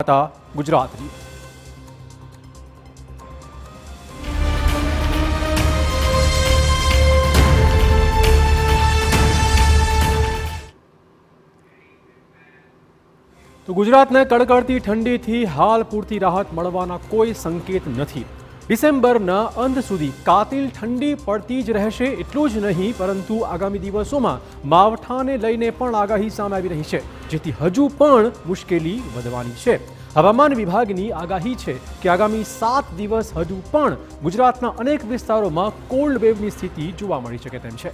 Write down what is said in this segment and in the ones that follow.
વાર્તા ગુજરાતની। તો ગુજરાતને કડકડતી ઠંડીથી હાલ પૂરતી રાહત મળવાના કોઈ સંકેત નથી। ડિસેમ્બરના અંત સુધી કાતિલ ઠંડી પડતી જ રહેશે એટલું જ નહીં, પરંતુ આગામી દિવસોમાં માવઠાને લઈને પણ આગાહી સામે આવી રહી છે, જેથી હજુ પણ મુશ્કેલી વધવાની છે। હવામાન વિભાગની આગાહી છે કે આગામી 7 દિવસ હજુ પણ ગુજરાતના અનેક વિસ્તારોમાં કોલ્ડ વેવની સ્થિતિ જોવા મળી શકે તેમ છે।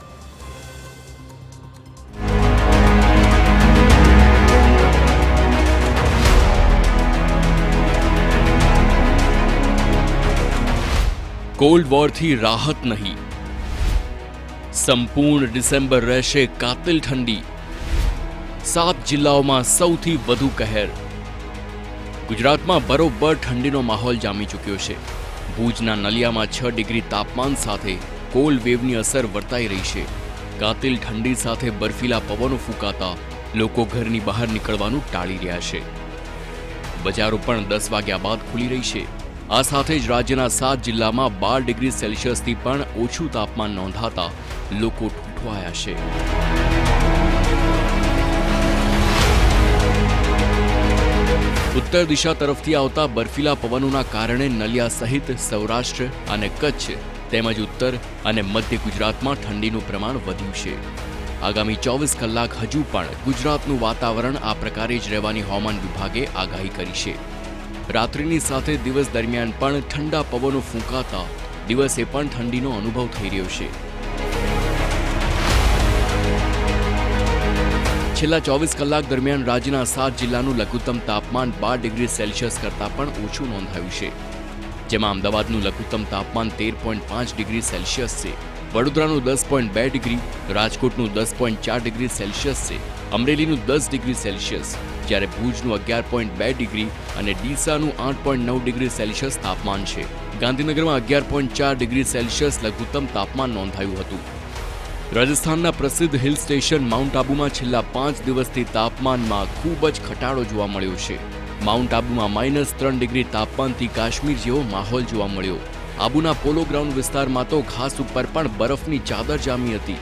કોલ્ડ વોરથી રાહત નહીં, સંપૂર્ણ ડિસેમ્બર રહેશે કાતિલ ઠંડી। 7 જિલ્લાઓમાં સૌથી વધુ કહેર। ગુજરાતમાં બરોબર ઠંડીનો માહોલ જામી ચૂક્યો છે। ભુજના નલિયામાં 6 ડિગ્રી તાપમાન સાથે કોલ્ડ વેવની અસર વર્તાઈ રહી છે। કાતિલ ઠંડી સાથે બર્ફીલા પવનો ફૂંકાતા લોકો ઘરની બહાર નીકળવાનું ટાળી રહ્યા છે। બજારો પણ 10 વાગ્યા બાદ ખુલી રહી છે। આ સાથે જ રાજ્યના 7 જિલ્લામાં 12 ડિગ્રી સેલ્સિયસથી પણ ઓછું તાપમાન નોંધાતા લોકો ઠૂંઠવાયા છે। ઉત્તર દિશા તરફથી આવતા બર્ફીલા પવનોના કારણે નલિયા સહિત સૌરાષ્ટ્ર અને કચ્છ તેમજ ઉત્તર અને મધ્ય ગુજરાતમાં ઠંડીનું પ્રમાણ વધ્યું છે। આગામી 24 કલાક હજુ પણ ગુજરાતનું વાતાવરણ આ પ્રકારે જ રહેવાની હવામાન વિભાગે આગાહી કરી છે। રાત્રિની સાથે દિવસ દરમિયાન પણ ઠંડા પવનો ફૂંકાતા દિવસે પણ ઠંડીનો અનુભવ થઈ રહ્યો છે। છેલ્લા 24 કલાક દરમિયાન રાજ્યના 7 જિલ્લાનું લઘુત્તમ તાપમાન 12 ડિગ્રી સેલ્સિયસ કરતાં પણ ઓછું નોંધાયું છે, જેમાં અમદાવાદનું લઘુત્તમ તાપમાન 13.5 ડિગ્રી સેલ્સિયસ છે, વડોદરાનું 10.2 ડિગ્રી, રાજકોટનું 10.4 ડિગ્રી સેલ્સિયસ છે, અમરેલીનું 10 ડિગ્રી સેલ્સિયસ, જ્યારે ભુજનું 11.2 ડિગ્રી અને ડીસાનું 8.9 ડિગ્રી સેલ્સિયસ તાપમાન છે। ગાંધીનગરમાં 11.4 ડિગ્રી સેલ્સિયસ લઘુત્તમ તાપમાન નોંધાયું હતું। રાજસ્થાનના પ્રસિદ્ધ હિલ સ્ટેશન માઉન્ટ આબુમાં છેલ્લા 5 દિવસથી તાપમાનમાં ખૂબ જ ઘટાડો જોવા મળ્યો છે। માઉન્ટ આબુમાં -3 ડિગ્રી તાપમાનથી કાશ્મીર જેવો માહોલ જોવા મળ્યો। આબુના પોલો ગ્રાઉન્ડ વિસ્તારમાં તો ઘાસ ઉપર પણ બરફની ચાદર જામી હતી।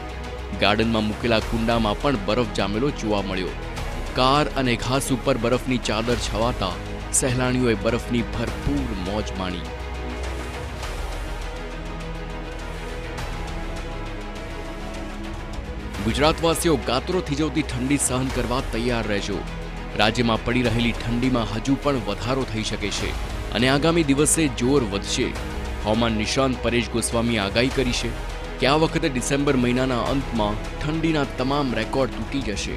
ગાર્ડનમાં મૂકેલા કુંડામાં પણ બરફ જામેલો જોવા મળ્યો। કાર અને ઘાસ ઉપર બરફની ચાદર છવાતા સહેલાણીઓએ બરફની ભરપૂર મોજ માણી। ગુજરાતવાસીઓ ગાત્રો થીજવતી ઠંડી સહન કરવા તૈયાર રહેજો। રાજ્યમાં પડી રહેલી ઠંડીમાં હજુ પણ વધારો થઈ શકે છે અને આગામી દિવસે જોર વધશે। હવામાન નિષ્ણાત પરેશ ગોસ્વામીએ આગાહી કરી છે કે આ વખતે ડિસેમ્બર મહિનાના અંતમાં ઠંડીના તમામ રેકોર્ડ તૂટી જશે।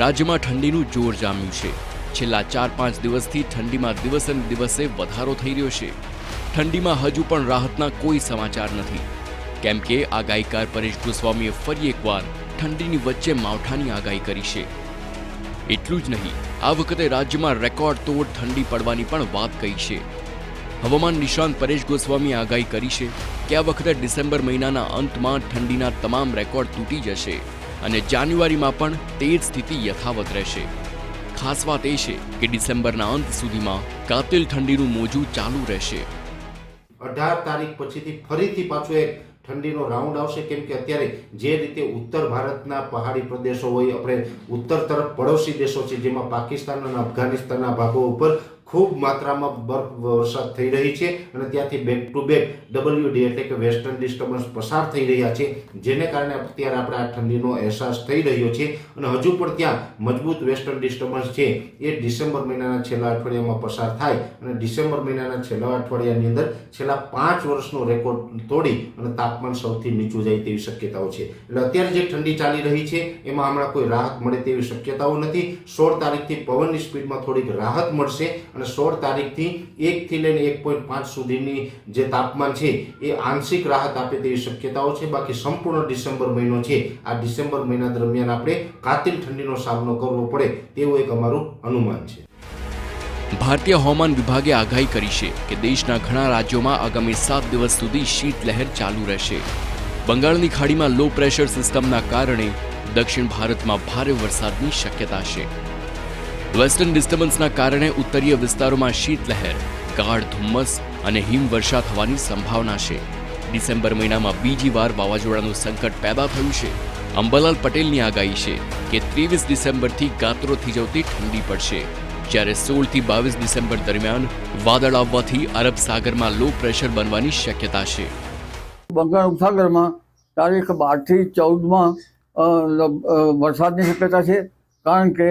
રાજ્યમાં ઠંડીનું જોર જામ્યું છે। છેલ્લા 4-5 દિવસથી ઠંડીમાં દિવસે દિવસે વધારો થઈ રહ્યો છે। ઠંડીમાં હજુ પણ રાહતના કોઈ સમાચાર નથી, કેમ કે આગાહીકાર પરેશ ગોસ્વામીએ ફરી એકવાર ઠંડીની વચ્ચે માવઠાની આગાહી કરી છે। એટલું જ નહીં, આ વખતે રાજ્યમાં રેકોર્ડ તોડ ઠંડી પડવાની પણ વાત કહી છે। હવામાન નિષ્ણાત પરેશ ગોસ્વામીએ આગાહી કરી છે કે આ વખતે ડિસેમ્બર મહિનાના અંતમાં ઠંડીના તમામ રેકોર્ડ તૂટી જશે અને જાન્યુઆરીમાં પણ તે જ સ્થિતિ યથાવત રહેશે। ખાસ વાત એ છે કે ડિસેમ્બરના અંત સુધીમાં કાતિલ ઠંડીનું મોજું ચાલુ રહેશે। 18 તારીખ પછીથી ફરીથી પાછું એક ઠંડીનો રાઉન્ડ આવશે, કેમ કે અત્યારે જે રીતે ઉત્તર ભારતના પહાડી પ્રદેશો હોય, આપણે ઉત્તર તરફ પડોશી દેશો છે જેમાં પાકિસ્તાન અને અફઘાનિસ્તાનના ભાગો ઉપર ખૂબ માત્રામાં બરફ વરસાદ થઈ રહી છે અને ત્યાંથી બેક ટુ બેક WD એટલે કે વેસ્ટર્ન ડિસ્ટર્બન્સ પસાર થઈ રહ્યા છે, જેને કારણે અત્યારે આપણે આ ઠંડીનો અહેસાસ થઈ રહ્યો છે અને હજુ પણ ત્યાં મજબૂત વેસ્ટર્ન ડિસ્ટર્બન્સ છે એ ડિસેમ્બર મહિનાના છેલ્લા અઠવાડિયામાં પસાર થાય અને ડિસેમ્બર મહિનાના છેલ્લા અઠવાડિયાની અંદર છેલ્લા 5 વર્ષનો રેકોર્ડ તોડી અને તાપમાન સૌથી નીચું જાય તેવી શક્યતાઓ છે। એટલે અત્યારે જે ઠંડી ચાલી રહી છે એમાં હમણાં કોઈ રાહત મળે તેવી શક્યતાઓ નથી। 16 તારીખથી પવનની સ્પીડમાં થોડીક રાહત મળશે અને 16 તારીખથી 1 થી લઈને 1.5 સુધીની જે તાપમાન છે એ આંશિક રાહત આપે તેવી શક્યતાઓ છે। બાકી સંપૂર્ણ ડિસેમ્બર મહિનો છે, આ ડિસેમ્બર મહિના દરમિયાન આપણે કાતિલ ઠંડીનો સામનો કરવો પડે તેવું એક અમારું અનુમાન છે। ભારતીય હવામાન વિભાગે આગાહી કરી છે કે દેશના ઘણા રાજ્યોમાં આગામી 7 દિવસ સુધી શીતલહેર ચાલુ રહેશે। બંગાળની ખાડીમાં લો પ્રેશર સિસ્ટમના કારણે દક્ષિણ ભારતમાં ભારે વરસાદની શક્યતા છે। વેસ્ટર્ન ડિસ્ટર્બન્સના કારણે ઉત્તરીય વિસ્તારોમાં શીતલહેર, ગાઢ ધુમ્મસ અને હિમવર્ષા થવાની સંભાવના છે. ડિસેમ્બર મહિનામાં બીજી વાર વાવાઝોડાનું સંકટ પેદા થયું છે. અંબાલાલ પટેલની આગાહી છે કે 23 ડિસેમ્બરથી ગાત્રો થીજવતી ઠંડી પડશે, જ્યારે 16 થી 22 ડિસેમ્બર દરમિયાન વાદળ આવવાથી અરબ સાગરમાં લો પ્રેશર બનવાની શક્યતા છે. બંગાળ ઉપસાગરમાં તારીખ 12 થી 14 વરસાદની શક્યતા છે, કારણ કે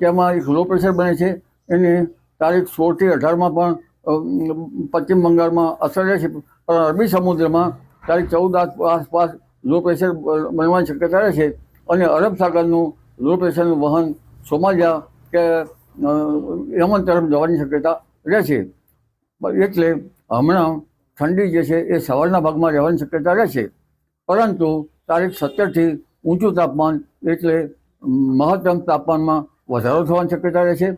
તેમાં એક લો પ્રેશર બને છે. એની તારીખ 16 થી 18 પણ પશ્ચિમ બંગાળમાં અસર રહેશે, પણ અરબી સમુદ્રમાં તારીખ 14 આસપાસ લો પ્રેશર બનવાની શક્યતા રહેશે અને અરબ સાગરનું લો પ્રેશરનું વહન સોમાલિયા કે યમન તરફ જવાની શક્યતા રહેશે. એટલે હમણાં ઠંડી જે છે એ સવારના ભાગમાં રહેવાની શક્યતા રહેશે, પરંતુ તારીખ 17થી ઊંચું તાપમાન એટલે મહત્તમ તાપમાનમાં વધારો થવાની શક્યતા રહેશે.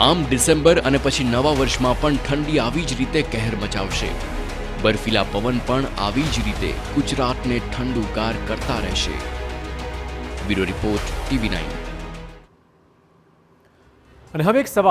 આમ ડિસેમ્બર અને પછી નવા વર્ષમાં પણ ઠંડી આવી જ રીતે કહેર મચાવશે. બર્ફીલા પવન પણ આવી જ રીતે ગુજરાતને ઠંડુગાર કરતા રહેશે. Bureau report TV9. અને હવે એક સવાલ